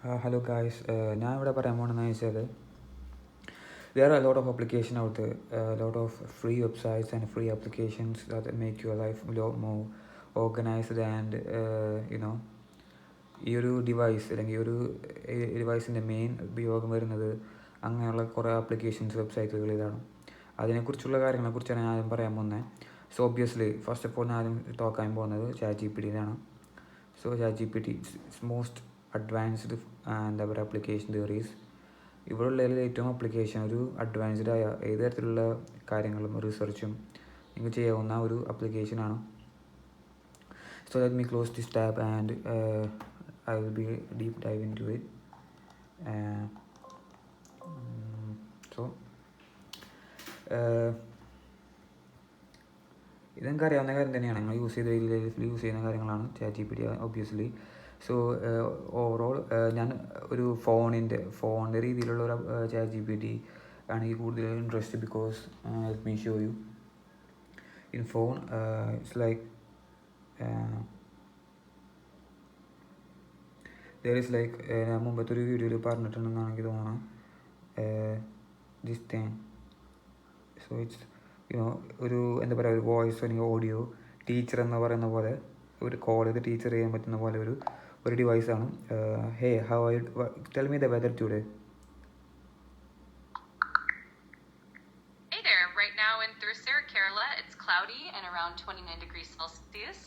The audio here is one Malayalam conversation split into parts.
Hello guys, ഞാൻ ഇവിടെ പറയാൻ പോകണമെന്ന് വെച്ചാൽ there are a lot of application out there, a lot of free websites and free applications that make your life a lot more organized and ഈ ഒരു ഡിവൈസ് അല്ലെങ്കിൽ ഈ ഒരു ഡിവൈസിൻ്റെ മെയിൻ ഉപയോഗം വരുന്നത് അങ്ങനെയുള്ള കുറേ ആപ്ലിക്കേഷൻസ് വെബ്സൈറ്റുകളിലാണ്. അതിനെക്കുറിച്ചുള്ള കാര്യങ്ങളെക്കുറിച്ചാണ് ഞാൻ ആദ്യം പറയാൻ പോകുന്നത്. So obviously first of all ഞാൻ ആദ്യം ടോക്ക് ചെയ്യാൻ പോകുന്നത് ChatGPT-യിലാണ്. So ChatGPT it's most advanced എന്താ പറയുക ആപ്ലിക്കേഷൻ തിയറീസ്. ഇവിടെ ഉള്ളതിൽ ഏറ്റവും ആപ്ലിക്കേഷൻ ഒരു അഡ്വാൻസ്ഡ് ആയ ഏത് തരത്തിലുള്ള കാര്യങ്ങളും റിസർച്ചും നിങ്ങൾക്ക് ചെയ്യാവുന്ന ഒരു ആപ്ലിക്കേഷനാണ്. So let me close this tab and I will be deep dive into it. So ഇതെനിക്ക് അറിയാവുന്ന കാര്യം തന്നെയാണ്. നിങ്ങൾ യൂസ് ചെയ്യുന്ന കാര്യങ്ങളാണ് ChatGPT ഒബ്വിയസ്ലി. സോ ഓവറോൾ ഞാൻ ഒരു ഫോണിൻ്റെ രീതിയിലുള്ള ഒരു ChatGPT ആണ് ഈ കൂടുതൽ interest because let me show you in phone it's like there is like ഞാൻ മുമ്പത്തെ ഒരു വീഡിയോയിൽ പറഞ്ഞിട്ടുണ്ടെന്നാണ് എനിക്ക് തോന്നുന്നത് this thing. സോ ഇറ്റ്സ് ഒരു എന്താ പറയുക ഒരു വോയിസ് അല്ലെങ്കിൽ ഓഡിയോ ടീച്ചർ എന്ന് പറയുന്ന പോലെ ഒരു കോൾ ചെയ്ത് ടീച്ചർ ചെയ്യാൻ പറ്റുന്ന പോലെ ഒരു ഡിവൈസാണ്. Hey how I tell me the weather today. Hey there, right now in Thrissur, Kerala, it's cloudy and around 29 degrees Celsius.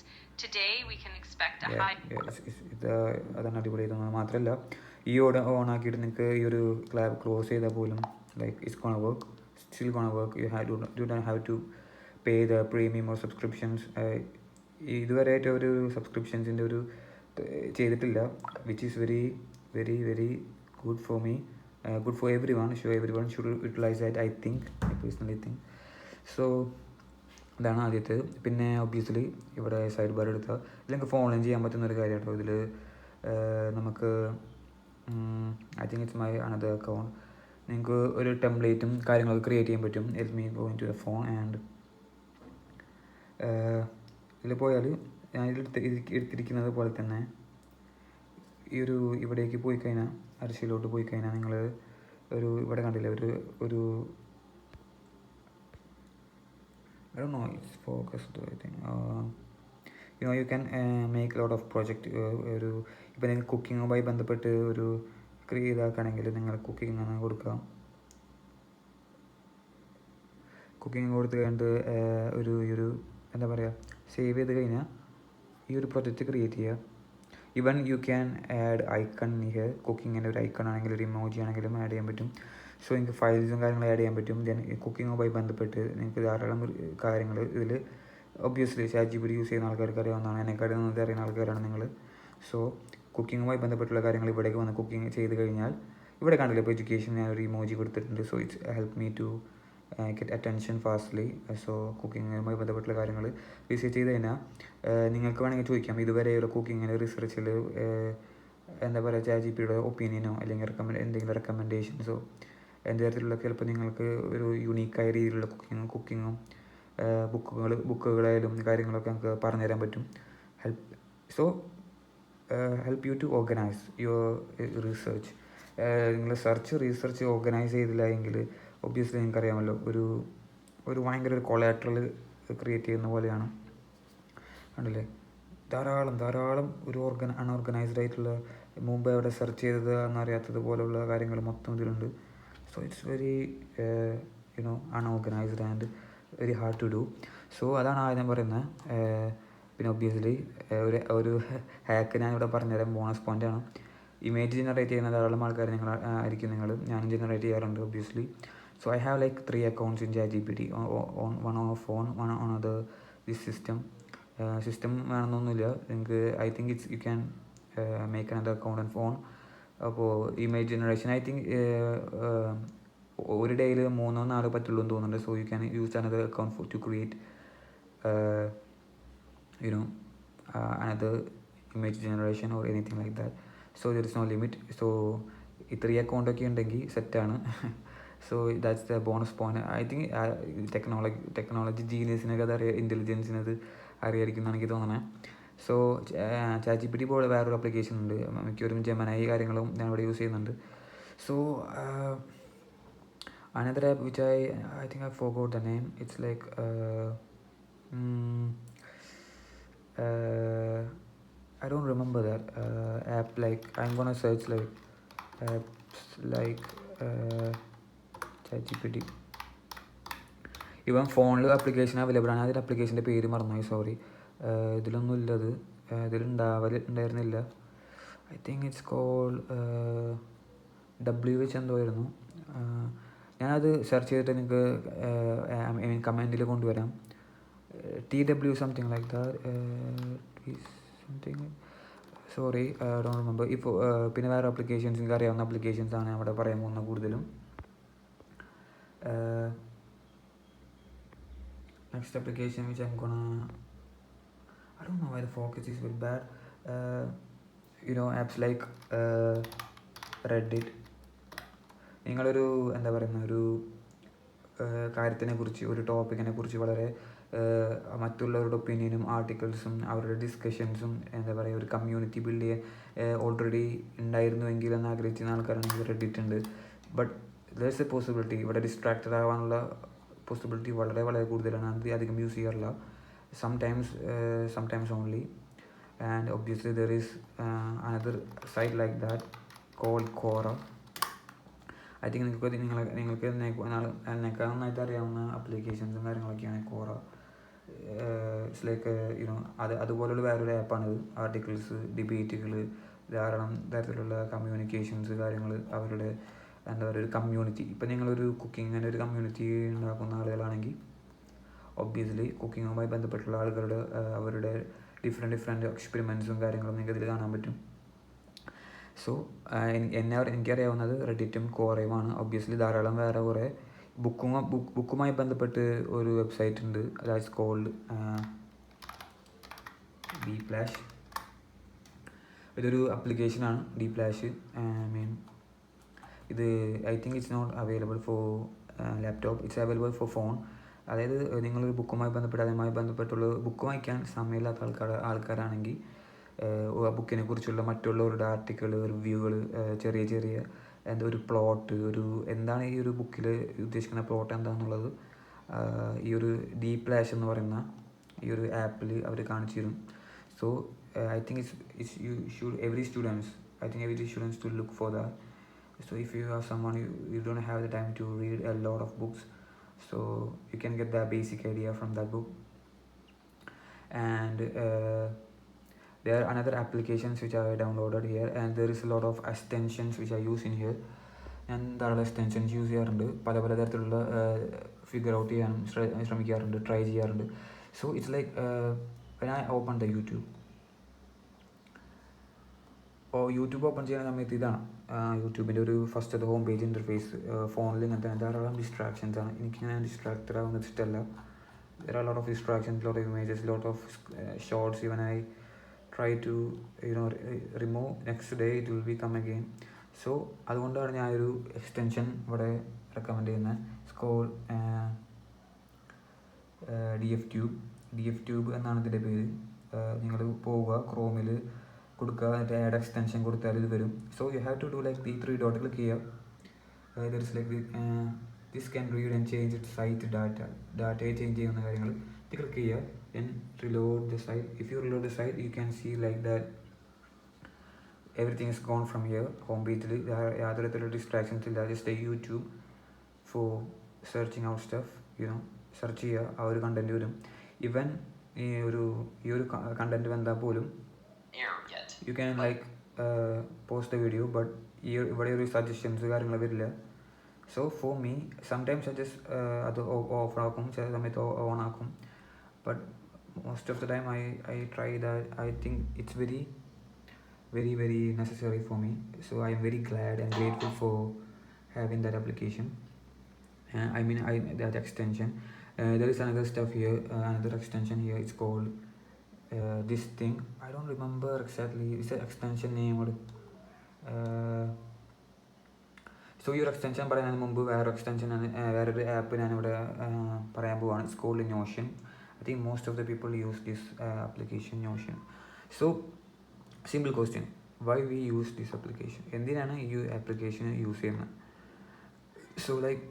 Today we can expect a high. അതാണ് അടിപൊളി തോന്നുന്നത്. മാത്രമല്ല ഈ ഓൺ ആക്കിയിട്ട് നിങ്ങൾക്ക് ഈ ഒരു ക്ലാബ് ക്ലോസ് ചെയ്താൽ പോലും like it's gonna work, still gonna work. You don't have to pay the premium or subscriptions. ഇതുവരെയായിട്ട് ഒരു സബ്സ്ക്രിപ്ഷൻസിൻ്റെ ഒരു ചെയ്തിട്ടില്ല, which is very very very good for me, good for everyone. So everyone should utilize that, I personally think. So ഇതാണ് ആദ്യത്തെ. പിന്നെ ഒബ്വിയസ്ലി ഇവിടെ സൈഡ് ബാർ എടുത്താൽ ഇല്ലെങ്കിൽ ഫോണിലും ചെയ്യാൻ പറ്റുന്നൊരു കാര്യം കേട്ടോ. ഇതിൽ നമുക്ക് I think it's my another account. നിങ്ങൾക്ക് ഒരു ടെംപ്ലേറ്റും കാര്യങ്ങളൊക്കെ ക്രിയേറ്റ് ചെയ്യാൻ പറ്റും. Let me go into the phone and ഇതിൽ പോയാൽ ഞാൻ എടുത്തിരിക്കുന്നത് പോലെ തന്നെ ഈ ഒരു ഇവിടേക്ക് പോയി കഴിഞ്ഞാൽ അരിശയിലോട്ട് പോയി കഴിഞ്ഞാൽ നിങ്ങൾ ഇവിടെ കണ്ടില്ലേ ഒരു I don't know, it's focused, I think. You can make a lot of project. ഇപ്പം നിങ്ങൾ കുക്കിങ്ങുമായി ബന്ധപ്പെട്ട് ഒരു ഇതാക്കുകയാണെങ്കിൽ നിങ്ങൾ കുക്കിംഗ് ആണ് കൊടുക്കുക. കുക്കിംഗ് കൊടുത്ത് കഴിഞ്ഞിട്ട് ഒരു എന്താ പറയുക സേവ് ചെയ്ത് കഴിഞ്ഞാൽ ഈ ഒരു പ്രൊജക്റ്റ് ക്രിയേറ്റ് ചെയ്യുക. Even you can add icon here. കുക്കിങ്ങിൻ്റെ ഒരു ഐക്കൺ ആണെങ്കിലും ഒരു ഇമോജി ആണെങ്കിലും ആഡ് ചെയ്യാൻ പറ്റും. സോ നിങ്ങൾക്ക് ഫയൽസും കാര്യങ്ങളും ആഡ് ചെയ്യാൻ പറ്റും. ദെൻ കുക്കിങ്ങുമായി ബന്ധപ്പെട്ട് നിങ്ങൾക്ക് ധാരാളം കാര്യങ്ങൾ ഇതിൽ ഒബ്വിയസ്ലി ChatGPT യൂസ് ചെയ്യുന്ന ആൾക്കാർക്ക് അറിയാവുന്നതാണ്. എന്നെക്കാളും നന്നായിട്ട് അറിയുന്ന ആൾക്കാരാണ് നിങ്ങൾ. സോ കുക്കിങ്ങുമായി ബന്ധപ്പെട്ടുള്ള കാര്യങ്ങൾ ഇവിടേക്ക് വന്ന് കുക്കിംഗ് ചെയ്ത് കഴിഞ്ഞാൽ ഇവിടെ കണ്ടില്ല ഇപ്പോൾ എഡ്യൂക്കേഷൻ ഞാൻ ഒരു ഇമോജി കൊടുത്തിട്ടുണ്ട്. So it's help me to get attention fastly. So കുക്കിങ്ങുമായി ബന്ധപ്പെട്ടുള്ള കാര്യങ്ങൾ റിസർച്ച് ചെയ്ത് കഴിഞ്ഞാൽ നിങ്ങൾക്ക് വേണമെങ്കിൽ ചോദിക്കാം ഇതുവരെയുള്ള കുക്കിങ്ങിൻ്റെ റിസർച്ചിൽ എന്താ പറയുക ChatGPTയുടെ ഒപ്പീനിയനോ അല്ലെങ്കിൽ എന്തെങ്കിലും റെക്കമെൻഡേഷൻസോ എന്ത് തരത്തിലുള്ള ചിലപ്പോൾ നിങ്ങൾക്ക് ഒരു യുണീക്കായ രീതിയിലുള്ള കുക്കിങ്ങും ബുക്കുകളായാലും കാര്യങ്ങളൊക്കെ നമുക്ക് പറഞ്ഞുതരാൻ പറ്റും. Help you to organise your research. നിങ്ങൾ റീസർച്ച് ഓർഗനൈസ് ചെയ്തില്ല എങ്കിൽ ഒബ്വിയസ്ലി നിങ്ങൾക്കറിയാമല്ലോ ഒരു ഭയങ്കര ഒരു കൊളാട്രൽ ക്രിയേറ്റ് ചെയ്യുന്ന പോലെയാണ്. കണ്ടില്ലേ ധാരാളം ഒരു അൺഓർഗനൈസ്ഡ് ആയിട്ടുള്ള മുമ്പ് എവിടെ സെർച്ച് ചെയ്തത് എന്നറിയാത്തത് പോലുള്ള കാര്യങ്ങൾ മൊത്തം ഇതിലുണ്ട്. So it's very unorganised and very hard to do. So അതാണ് ആദ്യം പറയുന്നത്. പിന്നെ ഒബ്വിയസ്ലി ഒരു ഹാക്ക് ഞാനിവിടെ പറഞ്ഞുതരാം. ബോണസ് പോയിൻ്റാണ്. ഇമേജ് ജനറേറ്റ് ചെയ്യുന്ന ധാരാളം ആൾക്കാർ ആയിരിക്കും ഞാനും ജനറേറ്റ് ചെയ്യാറുണ്ട് obviously. So I have like 3 accounts in ChatGPT. One on a phone, one on this system. സിസ്റ്റം വേണമെന്നൊന്നുമില്ല നിങ്ങൾക്ക്. I think you can make another account and phone. അപ്പോൾ ഇമേജ് ജനറേഷൻ ഐ തിങ്ക് ഒരു ഡേയിൽ 3-4 പറ്റുള്ളൂ എന്ന് തോന്നുന്നുണ്ട്. So you can use another account to create another image generation or anything like that. So there is no limit. So ഈ 3 അക്കൗണ്ടൊക്കെ ഉണ്ടെങ്കിൽ സെറ്റാണ്. So that's the bonus point. I think technology ജീനിയസിനൊക്കെ അത് അറിയാം, ഇൻ്റലിജൻസിനത് അറിയായിരിക്കും എന്നാണ് എനിക്ക് തോന്നുന്നത്. So chat G P T പോലെ വേറൊരു ആപ്ലിക്കേഷൻ ഉണ്ട്, മിക്കവരും ജെമിനി കാര്യങ്ങളും ഞാൻ ഇവിടെ യൂസ് ചെയ്യുന്നുണ്ട്. So another app which I think I forgot the name. It's like I don't remember that app. Like I'm gonna search like apps like ChatGPT. ഇവൻ ഫോണിൽ ആപ്ലിക്കേഷൻ അവൈലബിൾ ആണ്. അതിൻ്റെ ആപ്ലിക്കേഷൻ്റെ പേര് മറന്നുപോയി, സോറി. ഇതിലൊന്നും ഇല്ലത്, ഉണ്ടായിരുന്നില്ല. I think it's called WH എന്തോ ആയിരുന്നു. ഞാനത് സെർച്ച് ചെയ്തിട്ട് നിങ്ങൾക്ക് കമൻറ്റിൽ കൊണ്ടുവരാം. TW something like that, something, sorry don't remember. ഇപ്പോൾ പിന്നെ വേറെ ആപ്ലിക്കേഷൻസ്, നിങ്ങൾക്ക് അറിയാവുന്ന ആപ്ലിക്കേഷൻസാണ് അവിടെ പറയാൻ പോകുന്നത് കൂടുതലും. Next application which I'm gonna, I don't know why the focus is very bad. Apps like Reddit. നിങ്ങളൊരു എന്താ പറയുന്ന ഒരു കാര്യത്തിനെ കുറിച്ച്, ഒരു ടോപ്പിക്കിനെ കുറിച്ച് വളരെ മറ്റുള്ളവരുടെ ഒപ്പീനിയനും ആർട്ടിക്കിൾസും അവരുടെ ഡിസ്കഷൻസും എന്താ പറയുക ഒരു കമ്മ്യൂണിറ്റി ബിൽഡ് ചെയ്യാൻ ഓൾറെഡി ഉണ്ടായിരുന്നുവെങ്കിൽ എന്ന് ആഗ്രഹിക്കുന്ന ആൾക്കാരാണെങ്കിൽ റെഡിറ്റ് ഉണ്ട്. ബട്ട് ദേഴ്സ് എ പോസിബിലിറ്റി, ഇവിടെ ഡിസ്ട്രാക്റ്റഡ് ആവാനുള്ള പോസിബിലിറ്റി വളരെ വളരെ കൂടുതലാണ്. അത് അധികം യൂസ് ചെയ്യാറില്ല, sometimes only. And obviously there is another site like that called Quora. I think നിങ്ങൾക്ക് എന്നേക്കാൾ നന്നായിട്ട് അറിയാവുന്ന ആപ്ലിക്കേഷൻസും കാര്യങ്ങളൊക്കെയാണ് Quora. ഇറ്റ്സ് ലൈക്ക് അതുപോലുള്ള വേറൊരു ആപ്പാണിത്. ആർട്ടിക്കിൾസ്, ഡിബേറ്റുകൾ, ധാരാളം തരത്തിലുള്ള കമ്മ്യൂണിക്കേഷൻസ് കാര്യങ്ങൾ, അവരുടെ എന്താ പറയുക ഒരു കമ്മ്യൂണിറ്റി. ഇപ്പം നിങ്ങളൊരു കുക്കിങ്ങിൻ്റെ ഒരു കമ്മ്യൂണിറ്റി ഉണ്ടാക്കുന്ന ആളുകളാണെങ്കിൽ ഒബ്വിയസ്ലി കുക്കിങ്ങുമായി ബന്ധപ്പെട്ടുള്ള ആളുകളുടെ അവരുടെ ഡിഫറെൻറ്റ് എക്സ്പെരിമെൻറ്റ്സും കാര്യങ്ങളും നിങ്ങൾക്ക് ഇതിൽ കാണാൻ പറ്റും. സോ എനിക്കറിയാവുന്നത് റെഡിറ്റും Quora'യുമാണ്. ഒബ്വിയസ്ലി ധാരാളം വേറെ കുറേ ബുക്കുമായി ബന്ധപ്പെട്ട് ഒരു വെബ്സൈറ്റ് ഉണ്ട്, ദാറ്റ്സ് കോൾഡ് Dplash. ഇതൊരു ആപ്ലിക്കേഷനാണ് Dplash. ഇത് I think it's not available for laptop, it's available for phone. അതായത് നിങ്ങളൊരു ബുക്കുമായി ബന്ധപ്പെട്ട് അതുമായി ബന്ധപ്പെട്ടുള്ള ബുക്ക് വായിക്കാൻ സമയമില്ലാത്ത ആൾക്കാരാണെങ്കിൽ ബുക്കിനെ കുറിച്ചുള്ള മറ്റുള്ളവരുടെ ആർട്ടിക്കിൾ, റിവ്യൂകൾ, ചെറിയ ചെറിയ എന്താ ഒരു പ്ലോട്ട്, എന്താണ് ഈ ഒരു ബുക്കിൽ ഉദ്ദേശിക്കുന്ന പ്ലോട്ട് എന്താണെന്നുള്ളത് ഈ ഒരു Dplash എന്ന് പറയുന്ന ഈ ഒരു ആപ്പിൽ അവർ കാണിച്ചു തരും. So I think every students to look for that. So if you have someone you don't have the time to read a lot of books, so you can get that basic idea from that book. And there are another applications which I downloaded here, and there is a lot of extensions which I use in here. ഞാൻ ധാരാളം എക്സ്റ്റൻഷൻസ് യൂസ് ചെയ്യാറുണ്ട്, പല തരത്തിലുള്ള ഫിഗർ ഔട്ട് ചെയ്യാനും ശ്രമിക്കാറുണ്ട്, ട്രൈ ചെയ്യാറുണ്ട്. So it's like when I open the YouTube open ചെയ്യുന്ന സമയത്ത് ഇതാണ് യൂട്യൂബിൻ്റെ ഒരു ഫസ്റ്റത്തെ ഹോം പേജ് ഇൻ്റർഫേസ്. ഫോണിൽ ഇങ്ങനത്തെ ധാരാളം ഡിസ്ട്രാക്ഷൻസ് ആണ്. എനിക്കിങ്ങനെ ഡിസ്ട്രാക്റ്റഡ് ആവുന്നത് ഇഷ്ടമല്ല. there are a lot of distractions, lot of images, lot of shots. Even I try to remove, next day it will become again. So അതുകൊണ്ടാണ് ഞാനൊരു എക്സ്റ്റൻഷൻ ഇവിടെ റെക്കമെൻഡ് ചെയ്യുന്നത്. ഇറ്റ്സ് കോൾഡ് DFTube എന്നാണ് ഇതിൻ്റെ പേര്. നിങ്ങൾ പോവുക, ക്രോമിൽ കൊടുക്കുക, എന്നിട്ട് ആഡ് എക്സ്റ്റൻഷൻ കൊടുത്താൽ ഇത് വരും. So you have to do like ഈ 3 ഡോട്ട് ക്ലിക്ക് ചെയ്യുക. There is like this can read and change it site ഡാറ്റയെ ചേഞ്ച് ചെയ്യുന്ന കാര്യങ്ങൾ ഇത് ക്ലിക്ക് ചെയ്യുക. Then reload the site. If you reload the site you can see like that everything is gone from here. Home പേജിൽ യാതൊരു തരത്തിലുള്ള ഡിസ്ട്രാക്ഷൻസ് ഇല്ല. Just YouTube for searching out stuff, search ചെയ്യുക, ആ ഒരു കണ്ടൻറ്റ് വരും. ഈവൻ ഈ ഒരു കണ്ടൻറ്റ് വന്നാൽ പോലും you can like post the video, but ഇവിടെ ഒരു സജഷൻസ് കാര്യങ്ങൾ വരില്ല. So for me sometimes I just അത് ഓഫ് ആക്കും, ചില സമയത്ത് ഓൺ ആക്കും. But most of the time I try that. I think it's very very necessary for me. So I am very glad and grateful for having that application. That extension. There is another stuff here, another extension here. It's called this thing. I don't remember exactly. It's an extension name. So your extension പറയുന്നതിന് മുമ്പ് വേറൊരു ആപ്പ് ഞാനിവിടെ പറയാൻ പോവാണ്. It's called Notion. I think most of the people use this application, Notion. So simple question, why we use this application, എന്തിനാണ് ഈ ആപ്ലിക്കേഷൻ യൂസ് ചെയ്യുന്നത്? So like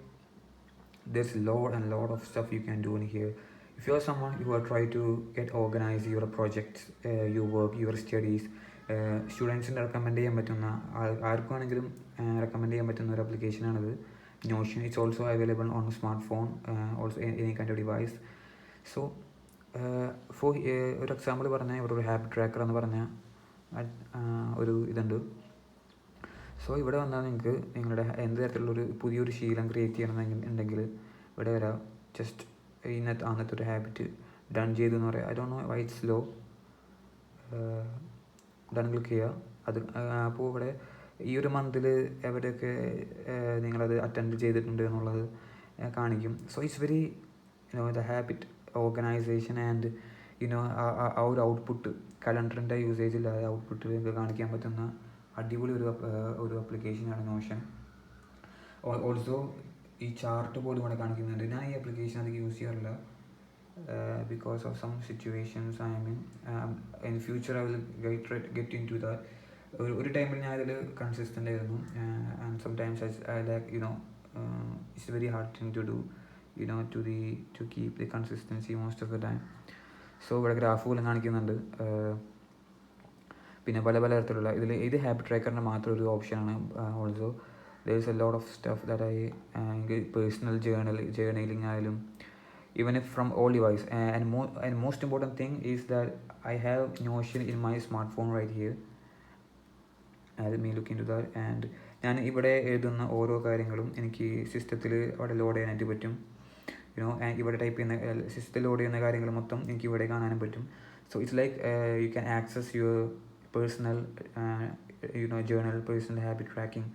there's lot of stuff you can do in here. If you're someone who are trying to get organized your projects, your work, your studies, സ്റ്റുഡൻസിൻ്റെ റെക്കമെൻഡ് ചെയ്യാൻ പറ്റുന്ന ആർക്കും ആണെങ്കിലും റെക്കമെൻഡ് ചെയ്യാൻ പറ്റുന്ന ഒരു ആപ്ലിക്കേഷനാണിത്, Notion. It's also available on smartphone, also any kind of device. So for ഒരു എക്സാമ്പിൾ പറഞ്ഞാൽ ഇവിടെ ഒരു ഹാബിറ്റ് ട്രാക്കർ എന്ന് പറഞ്ഞ ഒരു ഇതുണ്ട്. സോ ഇവിടെ വന്നാൽ നിങ്ങൾക്ക് നിങ്ങളുടെ എന്ത് തരത്തിലുള്ളൊരു പുതിയൊരു ശീലം ക്രിയേറ്റ് ചെയ്യണമെന്നുണ്ടെങ്കിൽ ഇവിടെ വരാം. ജസ്റ്റ് അന്നത്തെ ഒരു ഹാബിറ്റ് ഡൺ ചെയ്തു എന്ന് പറയാം. I don't know why it's low. Done click ചെയ്യുക. അത് അപ്പോൾ ഇവിടെ ഈ ഒരു മന്തിൽ എവിടെയൊക്കെ നിങ്ങളത് അറ്റൻഡ് ചെയ്തിട്ടുണ്ട് എന്നുള്ളത് കാണിക്കും. So it's very the habit organisation and ആ ഒരു ഔട്ട്പുട്ട്, കലണ്ടറിൻ്റെ യൂസേജ് ഇല്ലാതെ ഔട്ട്പുട്ട് നിങ്ങൾക്ക് കാണിക്കാൻ പറ്റുന്ന അടിപൊളി ഒരു ആപ്ലിക്കേഷനാണ് നോഷൻ. ഓൾസോ ഈ ചാർട്ട് പോലും ഇവിടെ കാണിക്കുന്നുണ്ട്. ഞാൻ ഈ ആപ്ലിക്കേഷൻ അധികം യൂസ് ചെയ്യാറില്ല because of some situations I am in future I will get into that. ഒരു ടൈമിൽ ഞാൻ അതിൽ കൺസിസ്റ്റൻ്റ് ആയിരുന്നു, and sometimes I like it's a very hard thing to do to keep the consistency most of the time. So ഇവിടെ ഗ്രാഫ് പോലും കാണിക്കുന്നുണ്ട്. പിന്നെ പല തരത്തിലുള്ള ഇത് ഹാബിറ്റ് ട്രാക്കറിൻ്റെ മാത്രം ഒരു ഓപ്ഷനാണ്. Also there is a lot of stuff that I personal journaling ആയാലും, even if from all device, and most important thing is that I have Notion in my smartphone right here. Let me look into that. And ഞാൻ ഇവിടെ എഴുതുന്ന ഓരോ കാര്യങ്ങളും എനിക്ക് സിസ്റ്റത്തിൽ അവിടെ ലോഡ് ചെയ്യാനായിട്ട് പറ്റും. ഇവിടെ ടൈപ്പ് ചെയ്യുന്ന സിസ്റ്റത്തിൽ ലോഡ് ചെയ്യുന്ന കാര്യങ്ങൾ മൊത്തം എനിക്ക് ഇവിടെ കാണാനും പറ്റും. So it's like you can access your personal journal, personal habit tracking,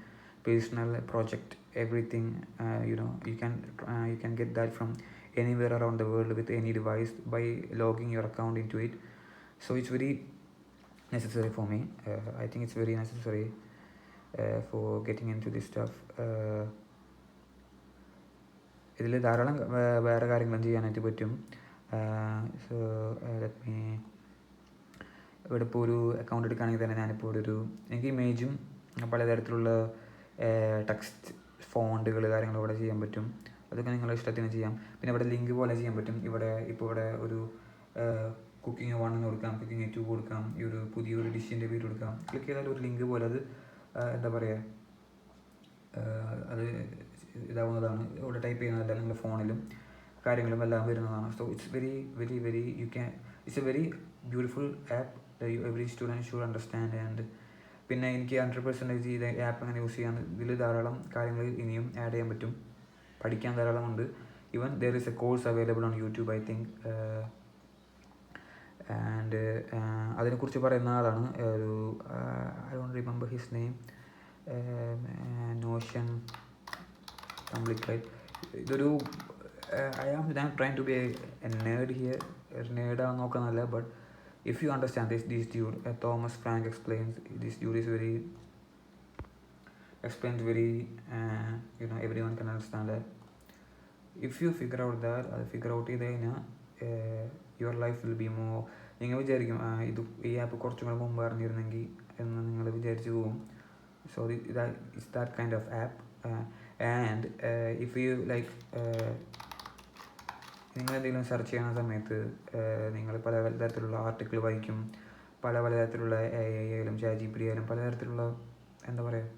personal project, everything. You can get that from anywhere around the world with any device by logging your account into it. So it's very necessary for me. I think it's very necessary for getting into this stuff. ഇതിൽ ധാരാളം വേറെ കാര്യങ്ങളും ചെയ്യാനായിട്ട് പറ്റും. സോ ലെറ്റ് മീ ഇവിടെ ഇപ്പോൾ ഒരു അക്കൗണ്ട് എടുക്കുകയാണെങ്കിൽ തന്നെ ഞാനിപ്പോൾ എനിക്ക് ഇമേജും പലതരത്തിലുള്ള ടെക്സ്റ്റ് ഫോണ്ടുകൾ കാര്യങ്ങൾ ഇവിടെ ചെയ്യാൻ പറ്റും. അതൊക്കെ നിങ്ങളുടെ ഇഷ്ടത്തിന് ചെയ്യാം. പിന്നെ ഇവിടെ ലിങ്ക് പോലെ ചെയ്യാൻ പറ്റും. ഇവിടെ ഒരു കുക്കിംഗ് 1 എന്ന് കൊടുക്കാം, കുക്കിംഗ് 2 കൊടുക്കാം, ഈ ഒരു പുതിയൊരു ഡിഷിൻ്റെ പേര് കൊടുക്കാം. ക്ലിക്ക് ചെയ്താൽ ഒരു ലിങ്ക് പോലെ അത് എന്താ പറയുക, അത് ഇതാവുന്നതാണ്. ഇവിടെ ടൈപ്പ് ചെയ്യുന്നതല്ല, നിങ്ങളുടെ ഫോണിലും കാര്യങ്ങളും എല്ലാം വരുന്നതാണ്. So it's very it's A very beautiful app every student should understand. And പിന്നെ എനിക്ക് 100% ഇത് ആപ്പ് അങ്ങനെ യൂസ് ചെയ്യാൻ ഇതിൽ ധാരാളം കാര്യങ്ങൾ ഇനിയും ആഡ് ചെയ്യാൻ പറ്റും, പഠിക്കാൻ ധാരാളമുണ്ട്. Even there is a course available on YouTube I think. And അതിനെക്കുറിച്ച് പറയുന്ന ആളാണ് I don't remember his name. Notion complete right. ഇതൊരു I am trying to be a nerd here. നേർഡാണെന്ന് നോക്കാനല്ല, but if you understand this dude, Thomas Frank explains, this dude is explains very everyone can understand that. If you figure out that, your life will be more. നിങ്ങൾ വിചാരിക്കും ഈ ആപ്പ് കുറച്ചും കൂടെ മുമ്പ് അറിഞ്ഞിരുന്നെങ്കിൽ എന്ന് നിങ്ങൾ വിചാരിച്ചു പോകും. So it's that kind of app. And if you like നിങ്ങളെന്തെങ്കിലും സെർച്ച് ചെയ്യുന്ന സമയത്ത് നിങ്ങൾ പല തരത്തിലുള്ള ആർട്ടിക്കിൾ വായിക്കും, പല തരത്തിലുള്ള AI ആയാലും ChatGPT ആയാലും പലതരത്തിലുള്ള എന്താ പറയുക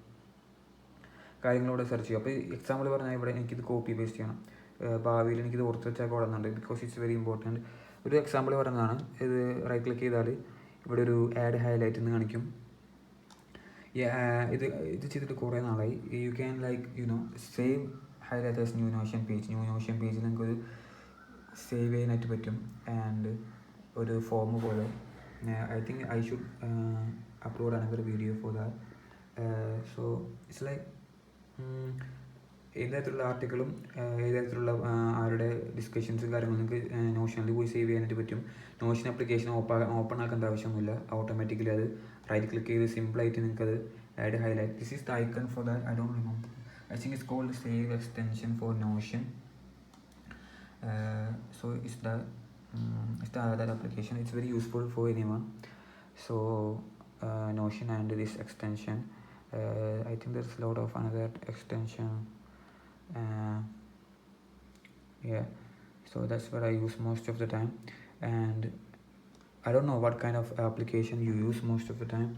കാര്യങ്ങളോട് സെർച്ച് ചെയ്യും. അപ്പോൾ എക്സാമ്പിൾ പറഞ്ഞാൽ ഇവിടെ എനിക്കിത് കോപ്പി പേസ്റ്റ് ചെയ്യണം, ഭാവിയിൽ എനിക്കിത് ഓർത്ത് വെച്ചാൽ കൊള്ളുന്നുണ്ട്, ബിക്കോസ് ഇറ്റ്സ് വെരി ഇമ്പോർട്ടൻറ്റ്. ഒരു എക്സാമ്പിൾ പറഞ്ഞതാണ്. ഇത് റൈറ്റ് ക്ലിക്ക് ചെയ്താൽ ഇവിടെ ഒരു ആഡ് ഹൈലൈറ്റ് എന്ന് കാണിക്കും. ഇത് ചെയ്തിട്ട് കുറേ നാളായി. You can like save highlight as new Notion page. New Notion പേജിൽ നിങ്ങൾക്കൊരു സേവ് ചെയ്യാനായിട്ട് പറ്റും. ആൻഡ് ഒരു ഫോം പോലെ I think I should upload another video for that. So it's like ഏത് തരത്തിലുള്ള ആർട്ടിക്കിളും ഏത് തരത്തിലുള്ള ആരുടെ ഡിസ്കഷൻസും കാര്യങ്ങളും നിങ്ങൾക്ക് നോഷനിൽ പോയി സേവ് ചെയ്യാനായിട്ട് പറ്റും. നോഷൻ ആപ്ലിക്കേഷൻ ഓപ്പൺ ആക്കേണ്ട ആവശ്യമൊന്നുമില്ല, ഓട്ടോമാറ്റിക്കലി അത് റൈറ്റ് ക്ലിക്ക് ചെയ്ത് സിമ്പിളായിട്ട് നിങ്ങൾക്കത് add highlight. This is the icon for that. I don't remember. I think it's called save extension for Notion. So it's that application. It's very useful for anyone. So Notion and this extension, I think there's a lot of another extension, yeah. So that's what I use most of the time. And I don't know what kind of application you use most of the time.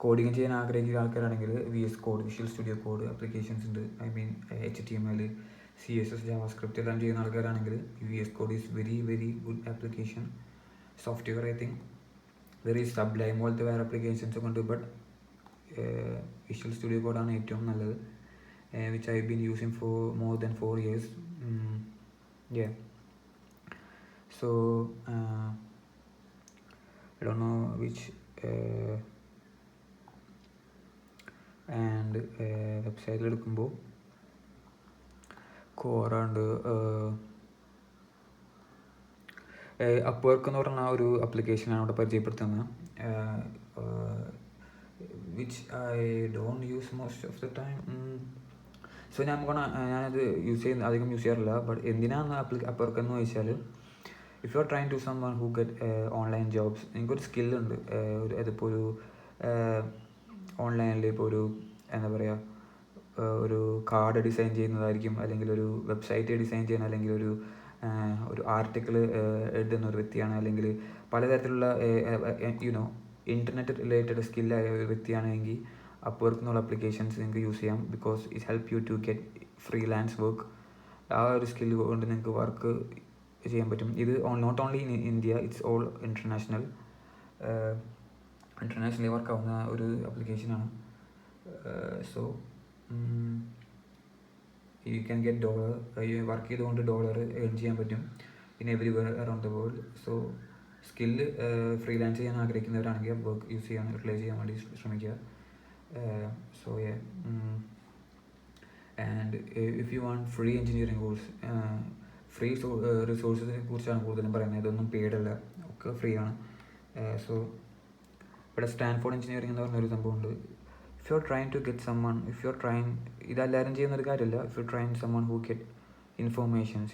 Coding ചെയ്യാൻ ആഗ്രഹിക്കുന്ന ആൾക്കാരാണെങ്കിൽ VS Code, visual studio code applications ഉണ്ട്. I mean HTML, CSS, JavaScript എല്ലാം ചെയ്യുന്ന ആൾക്കാരാണെങ്കിൽ VS Code is very good application. Software I think very Sublime പോലത്തെ വേറെ ആപ്ലിക്കേഷൻസ് ഒക്കെ ഉണ്ട്, ബട്ട് വിഷ്വൽ സ്റ്റുഡിയോ കോഡാണ് ഏറ്റവും നല്ലത്, which I been using for more than 4 years. Yeah. So I don't know which and വെബ്സൈറ്റിൽ എടുക്കുമ്പോൾ Quora ഉണ്ട്. അപ്വർക്ക് എന്ന് പറഞ്ഞ ഒരു ആപ്ലിക്കേഷനാണ് ഇവിടെ പരിചയപ്പെടുത്തുന്നത്, which I don't use most of the time. So ഞാനത് അധികം യൂസ് ചെയ്യാറില്ല. ബട്ട് എന്തിനാണ് അപ്വർക്ക് എന്ന് ചോദിച്ചാൽ, if you are trying to someone who get online jobs, എനിക്കൊരു സ്കില്ലുണ്ട്. അതിപ്പോൾ ഒരു ഓൺലൈനിൽ ഇപ്പോൾ ഒരു എന്താ പറയുക, ഒരു കാർഡ് ഡിസൈൻ ചെയ്യുന്നതായിരിക്കും, അല്ലെങ്കിൽ ഒരു വെബ്സൈറ്റ് ഡിസൈൻ ചെയ്യുന്ന, അല്ലെങ്കിൽ ഒരു ആർട്ടിക്കിൾ എഴുതുന്ന ഒരു വ്യക്തിയാണ്, അല്ലെങ്കിൽ പലതരത്തിലുള്ള ഇൻ്റർനെറ്റ് റിലേറ്റഡ് സ്കില്ലായ ഒരു വ്യക്തിയാണെങ്കിൽ അപ്വർക്ക് എന്നുള്ള ആപ്ലിക്കേഷൻസ് നിങ്ങൾക്ക് യൂസ് ചെയ്യാം. Because it help you to get freelance work. ആ ഒരു സ്കിൽ കൊണ്ട് നിങ്ങൾക്ക് വർക്ക് ചെയ്യാൻ പറ്റും. ഇത് not only in India, it's all ഇൻ്റർനാഷണലി വർക്കാവുന്ന ഒരു ആപ്ലിക്കേഷനാണ്. So you can get dollar, work ചെയ്തുകൊണ്ട് ഡോളർ ഏൺ ചെയ്യാൻ പറ്റും in everywhere around the world. So skill freelance ചെയ്യാൻ ആഗ്രഹിക്കുന്നവരാണെങ്കിൽ വർക്ക് യൂസ് ചെയ്യാൻ, യൂട്ടിലൈസ് ചെയ്യാൻ വേണ്ടി ശ്രമിക്കുക. So and if you want free engineering course, free റിസോഴ്സിനെ കുറിച്ചാണ് കൂടുതലും പറയുന്നത്. ഇതൊന്നും പെയ്ഡല്ല, ഒക്കെ ഫ്രീ ആണ്. സോ ഇവിടെ സ്റ്റാൻഫോർഡ് എഞ്ചിനീയറിംഗ് എന്ന് പറഞ്ഞൊരു സംഭവമുണ്ട്. If you are trying to get someone, ഇതെല്ലാവരും ചെയ്യുന്നൊരു കാര്യമല്ല, if you trying someone who get informations,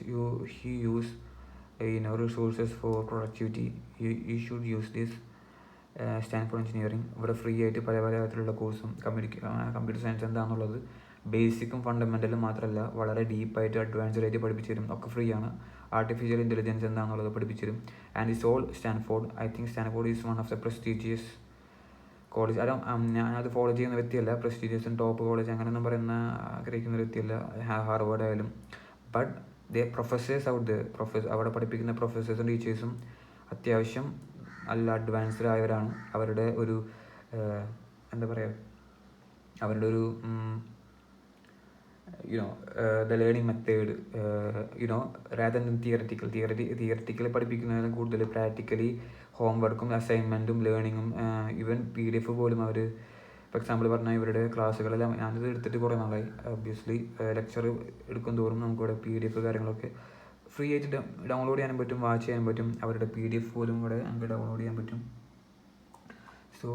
he use resources for productivity, you should use this Stanford engineering. ഇവിടെ ഫ്രീ ആയിട്ട് പല തരത്തിലുള്ള കോഴ്സും, കമ്പ്യൂട്ടർ സയൻസ് എന്താണെന്നുള്ളത് ബേസിക്കും ഫണ്ടമെൻ്റലും മാത്രമല്ല, വളരെ ഡീപ്പായിട്ട് അഡ്വാൻസ്ഡ് ആയിട്ട് പഠിപ്പിച്ചു തരും. ഒക്കെ ഫ്രീ ആണ്. ആർട്ടിഫിഷ്യൽ ഇൻ്റലിജൻസ് എന്താണെന്നുള്ളത് പഠിപ്പിച്ചു തരും. And it's all Stanford. I think Stanford is one of the prestigious college. ഞാനത് ഫോളോ ചെയ്യുന്ന വ്യക്തിയല്ല, പ്രസ്റ്റീജിയസ് ടോപ്പ് കോളേജ് അങ്ങനെയൊന്നും ആഗ്രഹിക്കുന്ന വ്യക്തിയല്ല, ഹാർവേഡ് ആയാലും. ബട്ട് പ്രൊഫസേഴ്സ് അവിടെ പഠിപ്പിക്കുന്ന പ്രൊഫസേഴ്സും ടീച്ചേഴ്സും അത്യാവശ്യം നല്ല അഡ്വാൻസ്ഡ് ആയവരാണ്. അവരുടെ ഒരു എന്താ പറയുക, അവരുടെ ഒരു the learning method, rather than theoretically പഠിപ്പിക്കുന്നതിലും കൂടുതൽ പ്രാക്ടിക്കലി ഹോംവർക്കും അസൈൻമെൻറ്റും ലേണിങ്ങും, ഈവൻ PDF പോലും അവർ, ഫോർ എക്സാമ്പിൾ പറഞ്ഞാൽ ഇവരുടെ ക്ലാസ്സുകളെല്ലാം ഞാനിത് എടുത്തിട്ട് കുറേ നാളായി. ഒബ്വിയസ്ലി ലെക്ചർ എടുക്കും തോറും നമുക്കിവിടെ PDF കാര്യങ്ങളൊക്കെ ഫ്രീ ആയിട്ട് ഡൗൺലോഡ് ചെയ്യാനും പറ്റും, വാച്ച് ചെയ്യാനും പറ്റും. അവരുടെ PDF പോലും ഇവിടെ നമുക്ക് ഡൗൺലോഡ് ചെയ്യാൻ പറ്റും. So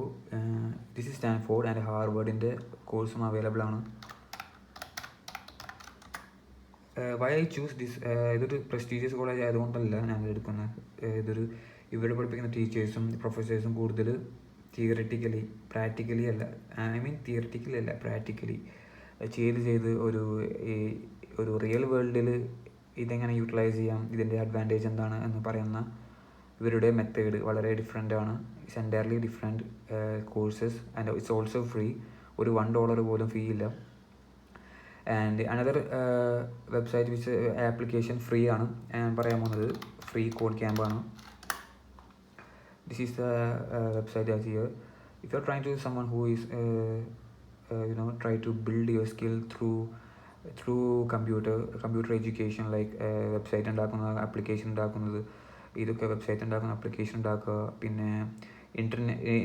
this is Stanford and ഹാർവേഡിൻ്റെ കോഴ്സും അവൈലബിൾ ആണ്. വൈ ഐ ചൂസ് ദിസ്, ഇതൊരു പ്രസ്റ്റീജിയസ് കോളേജ് ആയതുകൊണ്ടല്ല ഞാൻ എടുക്കുന്നത്. ഇവിടെ പഠിപ്പിക്കുന്ന ടീച്ചേഴ്സും പ്രൊഫസേഴ്സും കൂടുതൽ പ്രാക്ടിക്കലി അല്ല പ്രാക്ടിക്കലി ചെയ്ത് ഒരു റിയൽ വേൾഡിൽ ഇതെങ്ങനെ യൂട്ടിലൈസ് ചെയ്യാം, ഇതിൻ്റെ അഡ്വാൻറ്റേജ് എന്താണ് എന്ന് പറയുന്ന ഇവരുടെ മെത്തേഡ് വളരെ ഡിഫറെൻ്റ് ആണ്. It's entirely different courses and it's also free. ഒരു $1 പോലും ഫീ ഇല്ല. And another website which application free ആണ് ഞാൻ പറയാൻ പോകുന്നത്, ഫ്രീ കോഡ് ക്യാമ്പാണ്. This is the website as here. If you are trying to someone who is try to build your skill through computer education, like website ഉണ്ടാക്കുന്ന, ആപ്ലിക്കേഷൻ ഉണ്ടാക്കുന്നത്, ഇതൊക്കെ വെബ്സൈറ്റ് ഉണ്ടാക്കുന്ന ആപ്ലിക്കേഷൻ ഉണ്ടാക്കുക. പിന്നെ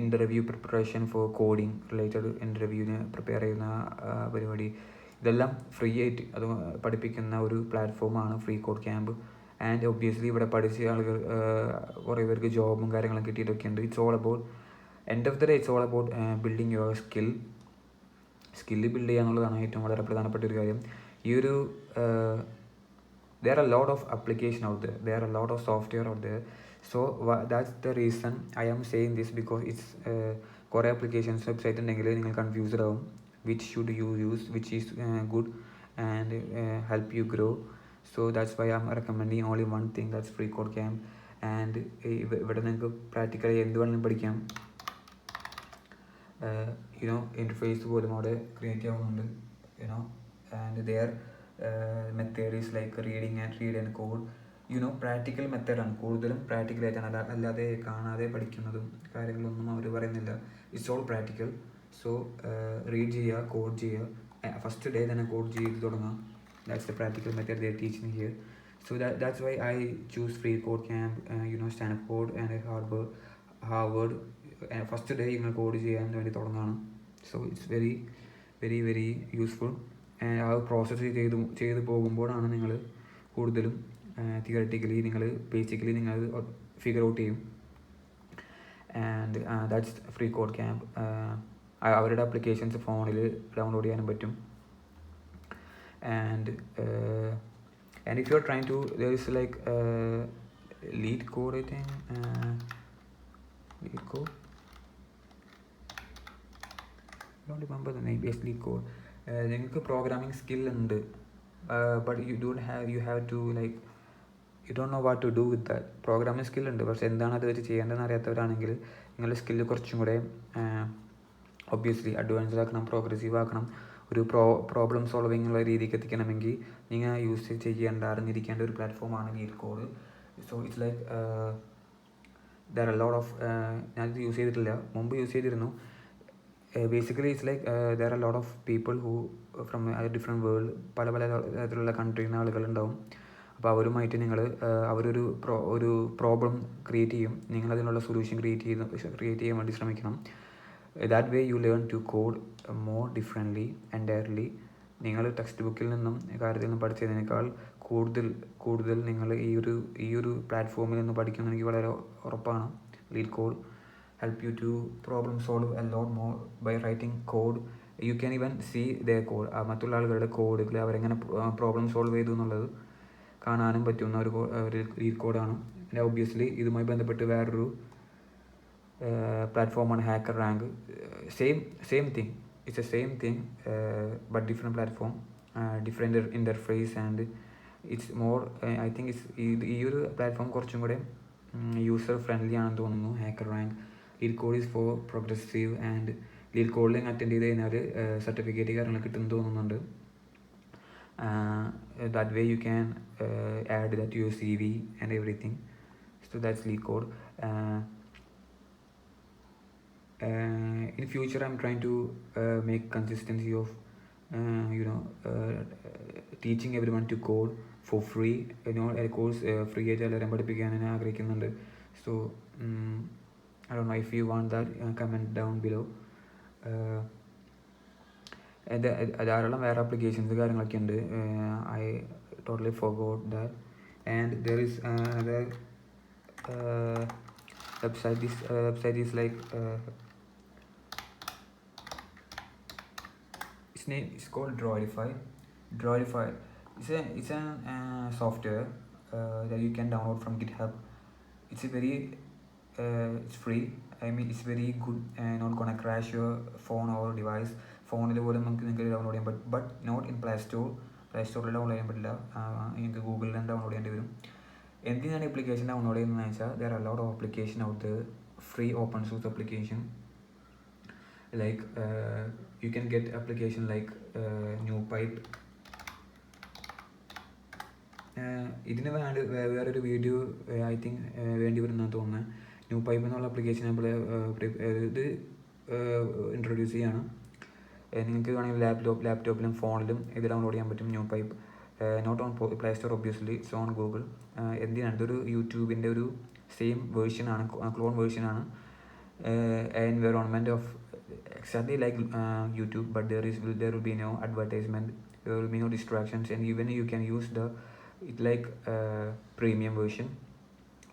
interview preparation for coding related ഇൻ്റർവ്യൂവിന് പ്രിപ്പയർ ചെയ്യുന്ന പരിപാടി, ഇതെല്ലാം ഫ്രീ ആയിട്ട് അത് പഠിപ്പിക്കുന്ന ഒരു പ്ലാറ്റ്ഫോമാണ് free code camp. And obviously ഇവിടെ പഠിച്ച ആളുകൾ കുറേ പേർക്ക് ജോബും കാര്യങ്ങളും കിട്ടിയിട്ടൊക്കെ ഉണ്ട്. It's all about end of the day it's all about building your skill build ചെയ്യുക എന്നുള്ളതാണ് ഏറ്റവും വളരെ പ്രധാനപ്പെട്ട ഒരു കാര്യം. ഈ there are a lot of application out there, there are a lot of software out there. So that's the reason I am saying this, because it's കുറേ അപ്ലിക്കേഷൻസ് വെബ്സൈറ്റ് ഉണ്ടെങ്കിൽ നിങ്ങൾ കൺഫ്യൂസ്ഡ് ആവും which should you use, which is good and help you grow. So that's why I'm recommending only one thing, that's free code camp. And ഇവിടെ നിങ്ങൾക്ക് പ്രാക്ടിക്കലി എന്ത് വേണമെങ്കിലും പഠിക്കാം. Interface പോലും അവിടെ ക്രിയേറ്റ് ആവുന്നുണ്ട്, and their method is like read and code. Practical മെത്തേഡാണ് കൂടുതലും, പ്രാക്ടിക്കലായിട്ടാണ്, അല്ലാതെ കാണാതെ പഠിക്കുന്നതും കാര്യങ്ങളൊന്നും അവർ പറയുന്നില്ല. It's all practical. So read ചെയ്യുക, കോഡ് ചെയ്യുക, ഫസ്റ്റ് ഡേ തന്നെ കോഡ് ചെയ്ത് തുടങ്ങാം. That's the practical method they are teaching here. So that's why I choose free code camp, Stanford and Harvard. First day നിങ്ങൾ കോഡ് ചെയ്യാൻ വേണ്ടി തുടങ്ങുകയാണ്. So it's very very very useful. ആ പ്രോസസ്സ് ചെയ്ത് പോകുമ്പോഴാണ് നിങ്ങൾ കൂടുതലും തിയററ്റിക്കലി ബേസിക്കലി നിങ്ങൾ ഫിഗർ ഔട്ട് ചെയ്യും. And that's free code camp. അവരുടെ അപ്ലിക്കേഷൻസ് ഫോണിൽ ഡൗൺലോഡ് ചെയ്യാനും പറ്റും. And if you're trying to, there is like lead code, I think, lead code, I don't remember the name. Yes, lead code. നിങ്ങൾക്ക് പ്രോഗ്രാമിംഗ് സ്കിൽ ഉണ്ട്, but you have to like, you don't know what to do with that. Programming skill ഉണ്ട്, പക്ഷെ എന്താണ് അത് വെച്ച് ചെയ്യേണ്ടതെന്ന് അറിയാത്തവരാണെങ്കിൽ നിങ്ങളുടെ സ്കില്ല് കുറച്ചും കൂടെ ഒബ്വിയസ്ലി അഡ്വാൻസ്ഡ് ആക്കണം, പ്രോഗ്രസീവ് ആക്കണം. ഒരു പ്രോബ്ലം സോൾവിങ് ഉള്ള രീതിക്ക് എത്തിക്കണമെങ്കിൽ നിങ്ങൾ യൂസ് അറിഞ്ഞിരിക്കേണ്ട ഒരു പ്ലാറ്റ്ഫോമാണ് lead code. So it's like there are lot of, ഞാനിത് യൂസ് ചെയ്തിട്ടില്ല, മുമ്പ് യൂസ് ചെയ്തിരുന്നു. Basically it's like there are lot of people who from different world, പല തരത്തിലുള്ള കൺട്രിയിൽ നിന്ന് ആളുകളുണ്ടാവും. അപ്പോൾ അവരുമായിട്ട് നിങ്ങൾ ഒരു പ്രോബ്ലം ക്രിയേറ്റ് ചെയ്യും, നിങ്ങളതിനുള്ള സൊല്യൂഷൻ ക്രിയേറ്റ് ചെയ്യാൻ വേണ്ടി ശ്രമിക്കണം. That way you learn to code more differently entirely. നിങ്ങൾ ടെക്സ്റ്റ് ബുക്കിൽ നിന്നും കാര്യത്തിൽ നിന്നും പഠിച്ചതിനേക്കാൾ കൂടുതൽ നിങ്ങൾ ഈ ഒരു പ്ലാറ്റ്ഫോമിൽ നിന്ന് പഠിക്കുമെന്ന് എനിക്ക് വളരെ ഉറപ്പാണ്. Lead code help you to problem solve a lot more by writing code. You can even see their code. മറ്റുള്ള ആളുകളുടെ കോഡുകൾ അവരെങ്ങനെ പ്രോബ്ലം സോൾവ് ചെയ്തു എന്നുള്ളത് കാണാനും പറ്റുന്ന ഒരു ലീഡ് കോഡാണ്. പിന്നെ ഒബ്വിയസ്ലി ഇതുമായി ബന്ധപ്പെട്ട് വേറൊരു പ്ലാറ്റ്ഫോമാണ് HackerRank. Same thing, it's a same thing but different platform, different interface, and it's more, I think ഈ ഒരു പ്ലാറ്റ്ഫോം കുറച്ചും കൂടെ യൂസർ ഫ്രണ്ട്ലി ആണെന്ന് തോന്നുന്നു, HackerRank. LeetCode is for progressive, and ലീഡ് കോഡിൽ അറ്റൻഡ് ചെയ്ത് കഴിഞ്ഞാൽ സർട്ടിഫിക്കറ്റ് കാര്യങ്ങൾ കിട്ടുമെന്ന് തോന്നുന്നുണ്ട്. That way you can add that to your CV and everything. So that's lead code. In future I'm trying to make consistency of teaching everyone to code for free. A course free ആയിട്ട് എല്ലാവരും പഠിപ്പിക്കാൻ ഞാൻ ആഗ്രഹിക്കുന്നുണ്ട്. So I don't know if you want that, comment down below. ധാരാളം വേറെ അപ്ലിക്കേഷൻസ് കാര്യങ്ങളൊക്കെ ഉണ്ട്. I totally forgot that. And there is another website. This website is like its name is called Droidify. It's a software that you can download from GitHub. It's it's free. I mean, it's very good and not gonna crash your phone or device. ഫോണിൽ പോലും നിങ്ങൾക്ക് ഡൗൺലോഡ് ചെയ്യാൻ പറ്റും, ബട്ട് നോട്ട് ഇൻ പ്ലേ സ്റ്റോറിൽ ഡൗൺലോഡ് ചെയ്യാൻ പറ്റില്ല. നിങ്ങൾക്ക് ഗൂഗിളിൽ തന്നെ ഡൗൺലോഡ് ചെയ്യേണ്ടി വരും. എന്തിനാണ് ആപ്ലിക്കേഷൻ ഡൗൺലോഡ് ചെയ്യുന്നതെന്ന് വെച്ചാൽ there are lot of application out there, free open source application. Like you can get application like NewPipe. ഇതിന് വേറൊരു വീഡിയോ ഐ തിങ്ക് വേണ്ടി വരുന്നതെന്ന് തോന്നുന്നത്. NewPipe എന്നുള്ള ആപ്ലിക്കേഷൻ നമ്മൾ ഇത് ഇൻട്രൊഡ്യൂസ് ചെയ്യാണ്. നിങ്ങൾക്ക് വേണമെങ്കിൽ ലാപ്ടോപ്പിലും ഫോണിലും ഇത് ഡൗൺലോഡ് ചെയ്യാൻ പറ്റും. NewPipe not on play store obviously, it's on Google. എന്തിനാണ് ഇതൊരു യൂട്യൂബിൻ്റെ ഒരു സെയിം വേർഷനാണ്, ക്ലോൺ വേർഷനാണ്. Environment of exactly like YouTube, but there will be no advertisement, there will be no distractions, and even you can use it like premium version.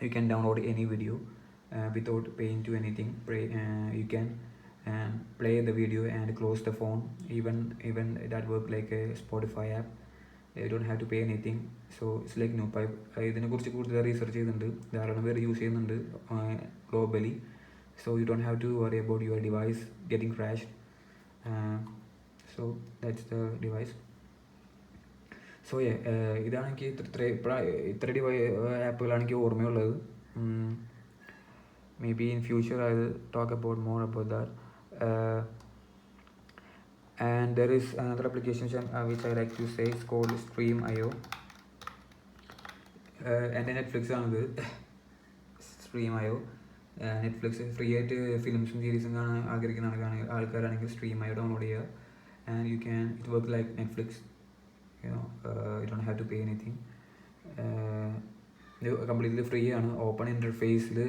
You can download any video without paying to anything. You can play the video and close the phone. Even that work like a Spotify app. You don't have to pay anything. So it's like new pipe. ഇതിനെക്കുറിച്ച് കൂടുതൽ റീസെർച്ച് ചെയ്യുന്നുണ്ട്, ധാരാളം പേര് യൂസ് ചെയ്യുന്നുണ്ട് globally. So you don't have to worry about your device getting crashed. So that's the device. So ഇതാണ് എനിക്ക് ഇത്ര ആപ്പുകളാണ് എനിക്ക് ഓർമ്മയുള്ളത്. Maybe in future I will talk about more about that. And there is another application which I like to say, it's called Stream.io. എൻ്റെ നെറ്റ്ഫ്ലിക്സ് ആണിത്. Stream.io. നെറ്റ്ഫ്ലിക്സ് ഫ്രീ ആയിട്ട് ഫിലിംസും സീരീസും കാണാൻ ആഗ്രഹിക്കുന്ന ആൾക്കാരാണെങ്കിൽ Stream.io ഡൗൺലോഡ് ചെയ്യുക. And you can it work like Netflix. You don't have to pay anything. ഇത് കംപ്ലീറ്റ്ലി ഫ്രീ ആണ്. ഓപ്പൺ ഇൻ്റർഫേസിൽ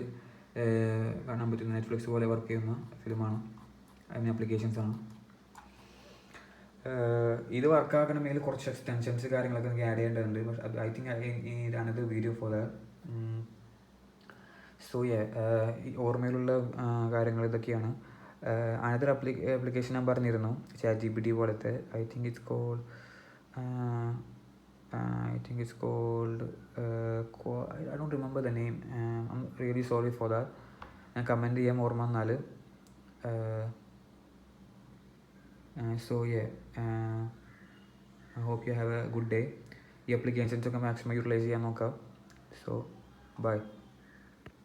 കാണാൻ പറ്റുന്ന നെറ്റ്ഫ്ലിക്സ് പോലെ വർക്ക് ചെയ്യുന്ന ഫിലിമാണ്, അതിന് ആപ്ലിക്കേഷൻസാണ്. ഇത് വർക്കാക്കണമെങ്കിൽ കുറച്ച് എക്സ്റ്റൻഷൻസ് കാര്യങ്ങളൊക്കെ എനിക്ക് ആഡ് ചെയ്യേണ്ടതുണ്ട്. പക്ഷേ I think another video for that. So ഓർമ്മയിലുള്ള കാര്യങ്ങൾ ഇതൊക്കെയാണ്. അനദർ ആപ്ലിക്കേഷൻ ഞാൻ പറഞ്ഞിരുന്നു, ChatGPT പോലത്തെ. I think it's called I don't remember the name. I'm really sorry for that. ഞാൻ കമൻറ്റ് ചെയ്യാൻ ഓർമ്മ വന്നാൽ. So I hope you have a good day. ഈ അപ്ലിക്കേഷൻസൊക്കെ മാക്സിമം യൂട്ടിലൈസ് ചെയ്യാൻ നോക്കാം. So bye.